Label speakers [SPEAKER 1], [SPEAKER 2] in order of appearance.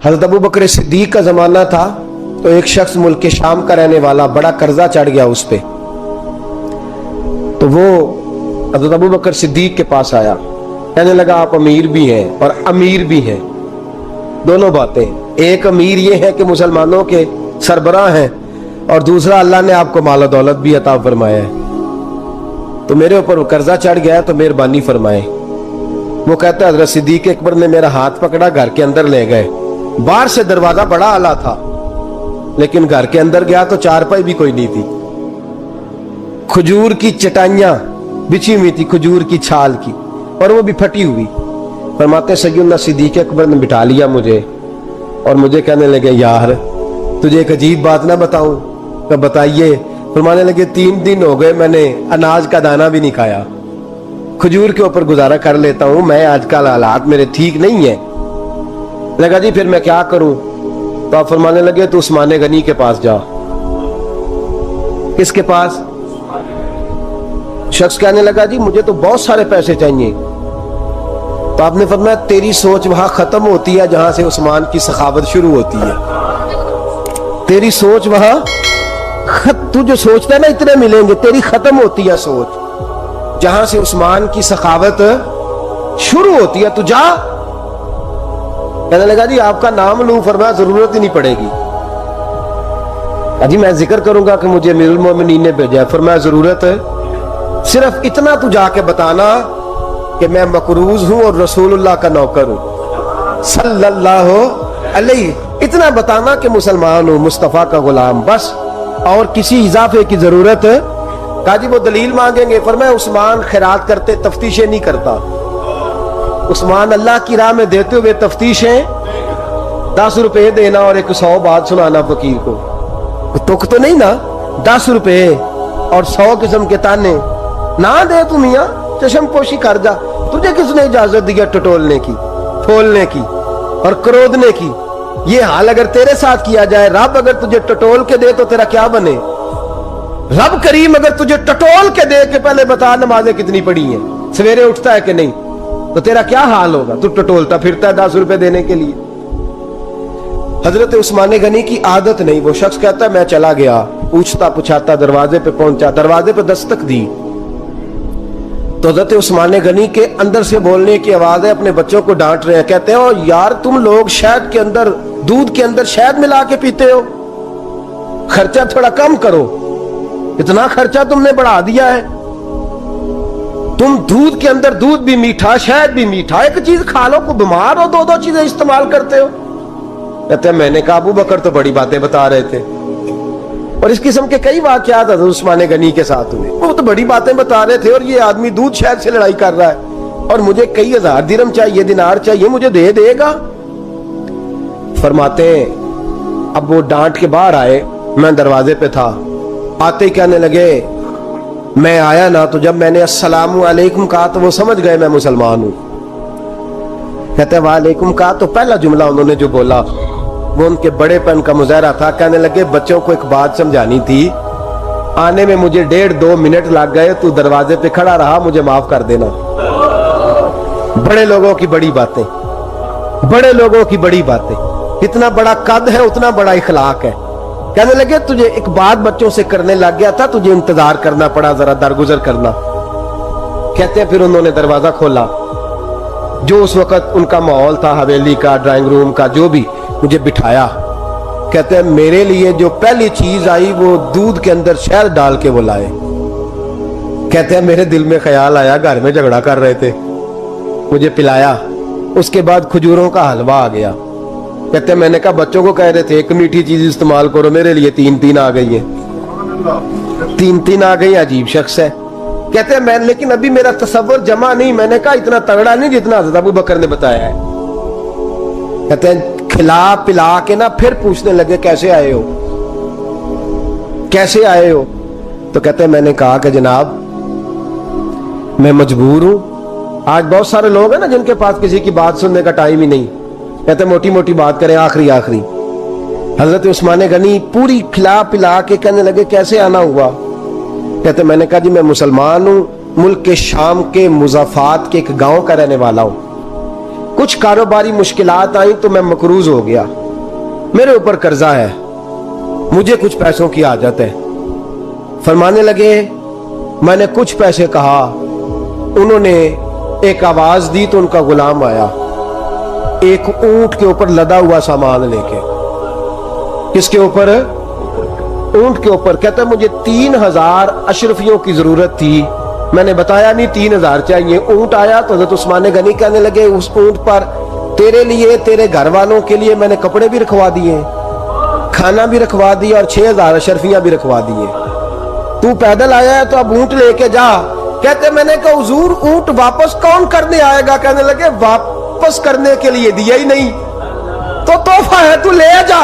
[SPEAKER 1] हज़रत अबू बकर सिद्दीक का ज़माना था तो एक शख्स मुल्क के शाम का रहने वाला, बड़ा कर्जा चढ़ गया उस पे, तो वो हज़रत अबू बकर सिद्दीक के पास आया, कहने लगा आप अमीर भी हैं और अमीर भी हैं, दोनों बातें। एक अमीर ये है कि मुसलमानों के सरबराह हैं, और दूसरा अल्लाह ने आपको माल दौलत भी अता फरमाया है, तो मेरे ऊपर कर्जा चढ़ गया तो मेहरबानी फरमाए। वो कहता है हज़रत सिद्दीक अकबर ने मेरा हाथ पकड़ा, घर के अंदर ले गए। बाहर से दरवाजा बड़ा आला था, लेकिन घर के अंदर गया तो चारपाई भी कोई नहीं थी, खजूर की चटाइयां बिछी हुई थी, खजूर की छाल की, और वो भी फटी हुई। फरमाते सैयदना सिद्दीक अकबर ने बिठा लिया मुझे, और मुझे कहने लगे यार तुझे एक अजीब बात ना बताऊं? तो बताइए। फरमाने लगे 3 दिन हो गए मैंने अनाज का दाना भी नहीं खाया, खजूर के ऊपर गुजारा कर लेता हूं, मैं आजकल हालात मेरे ठीक नहीं है। लगा जी फिर मैं क्या करूं? तो आप फरमाने लगे तो उस्मान गनी के पास जा। किसके पास? शख्स कहने लगा जी मुझे तो बहुत सारे पैसे चाहिए। तो आपने फरमाया तेरी सोच वहां खत्म होती है जहां से उस्मान की सखावत शुरू होती है। तेरी सोच वहां तू जो सोचता है ना इतने मिलेंगे, तेरी खत्म होती है सोच जहां से उस्मान की सखावत शुरू होती है। तू जा। कहने लगा जी आपका नाम लूं? फरमाया जरूरत ही नहीं पड़ेगी। अजी मैं जिक्र करूंगा कि मुझे अमीरुल मोमिनीन ने भेजा है। फरमाया जरूरत है, सिर्फ इतना तू जाके बताना कि मैं मकरूज हूं और रसूलुल्लाह का नौकर हूं सल्लल्लाहु अलैहि, इतना बताना कि मुसलमान हूं, मुस्तफा का गुलाम, बस, और किसी इजाफे की जरूरत। कहा जी वो दलील मांगेंगे। फरमाया उस्मान खैरात करते तफ्तीशें नहीं करता, उस्मान अल्लाह की राह में देते हुए तफ्तीशें 10 रुपए देना और 100 बात सुनाना फकीर को, तुक तो नहीं ना, 10 रुपए और 100 किस्म के ताने ना दे तू मियां, चश्म पोशी कर जा। तुझे किसने इजाजत दिया टटोलने की, फोलने की और क्रोधने की? ये हाल अगर तेरे साथ किया जाए, रब अगर तुझे टटोल के दे तो तेरा क्या बने? रब करीम अगर तुझे टटोल के दे के पहले बता नमाजें कितनी पड़ी हैं, सवेरे उठता है कि नहीं, तो तेरा क्या हाल होगा? तू टटोलता फिरता है 10 रुपए देने के लिए। हजरत उस्मान गनी की आदत नहीं। वो शख्स कहता है मैं चला गया, पूछता पुछाता दरवाजे पे पहुंचा, दरवाजे पे दस्तक दी तो हजरत उस्मान गनी के अंदर से बोलने की आवाज है, अपने बच्चों को डांट रहे हैं। कहते हैं ओ यार तुम लोग शहद के अंदर, दूध के अंदर शहद मिला के पीते हो, खर्चा थोड़ा कम करो, इतना खर्चा तुमने बढ़ा दिया है। तुम दूध के अंदर दूध भी मीठा, शहद भी मीठा, एक चीज खा लो को बीमार हो, 2-2 चीजें इस्तेमाल करते हो। कहते हैं मैंने कहा अबू बकर तो बड़ी बातें बता रहे थे, और इस किस्म के कई वाकयात हज़रत उस्मान गनी के साथ हुए। वो तो बड़ी बातें बता रहे थे और ये आदमी दूध शहद से लड़ाई कर रहा है, और मुझे कई 1000 दिरहम चाहिए, दिनार चाहिए, मुझे दे देगा? फरमाते अब वो डांट के बाहर आए, मैं दरवाजे पे था, आते ही कहने लगे मैं आया ना तो जब मैंने अस्सलामु अलैकुम कहा तो वो समझ गए मैं मुसलमान हूं। कहते हैं वालेकुम कहा तो पहला जुमला उन्होंने जो बोला वो उनके बड़ेपन का मुजाहरा था। कहने लगे बच्चों को एक बात समझानी थी, आने में मुझे 1.5-2 मिनट लग गए, तू दरवाजे पे खड़ा रहा, मुझे माफ कर देना। बड़े लोगों की बड़ी बातें, बड़े लोगों की बड़ी बातें, इतना बड़ा कद है उतना बड़ा इखलाक है। कहने लगे तुझे एक बात बच्चों से करने लग गया था, तुझे इंतजार करना पड़ा, जरा दरगुजर करना। कहते हैं फिर उन्होंने दरवाजा खोला, जो उस वक्त उनका माहौल था हवेली का, ड्राइंग रूम का, जो भी, मुझे बिठाया। कहते हैं मेरे लिए जो पहली चीज आई वो दूध के अंदर शहद डाल के वो लाए। कहते हैं मेरे दिल में ख्याल आया घर में झगड़ा कर रहे थे, मुझे पिलाया, उसके बाद खजूरों का हलवा आ गया। कहते हैं मैंने कहा बच्चों को कह रहे थे एक मीठी चीज इस्तेमाल करो, मेरे लिए 3-3 आ गई है, 3-3 आ गई। अजीब शख्स है। कहते हैं मैं, लेकिन अभी मेरा तसव्वुर जमा नहीं। मैंने कहा इतना तगड़ा नहीं जितना हज़रत अबू बकर ने बताया है। कहते हैं खिला पिला के ना फिर पूछने लगे कैसे आए हो, कैसे आए हो? तो कहते हैं मैंने कहा कि जनाब मैं मजबूर हूं। आज बहुत सारे लोग हैं ना जिनके पास किसी की बात सुनने का टाइम ही नहीं। कहते मोटी मोटी बात करें, आखिरी आखिरी। हजरत उस्मान गनी पूरी खिला पिला के कहने लगे कैसे आना हुआ? कहते मैंने कहा जी मैं मुसलमान हूं, मुल्क के शाम के मुज़ाफात के एक गांव का रहने वाला हूं, कुछ कारोबारी मुश्किलात आई तो मैं मकरूज हो गया, मेरे ऊपर कर्जा है, मुझे कुछ पैसों की आदत है। फरमाने लगे, मैंने कुछ पैसे कहा, उन्होंने एक आवाज दी तो उनका गुलाम आया एक ऊंट के ऊपर लदा हुआ सामान लेके। किसके ऊपर? ऊंट के ऊपर। कहता है मुझे 3000 अशरफियों की जरूरत थी, मैंने बताया नहीं 3000 चाहिए। ऊंट आया तो हज़रत उस्मान गनी कहने लगे, उस ऊंट पर तेरे लिए, तेरे घर वालों के लिए मैंने कपड़े भी रखवा दिए, खाना भी रखवा दिया और 6000 अशरफियां भी रखवा दिए। तू पैदल आया है तो अब ऊंट लेके जा। कहते मैंने कहा हुजूर ऊंट वापस कौन करने आएगा? कहने लगे वापस करने के लिए दिया ही नहीं तो तोहफा है, तू ले जा।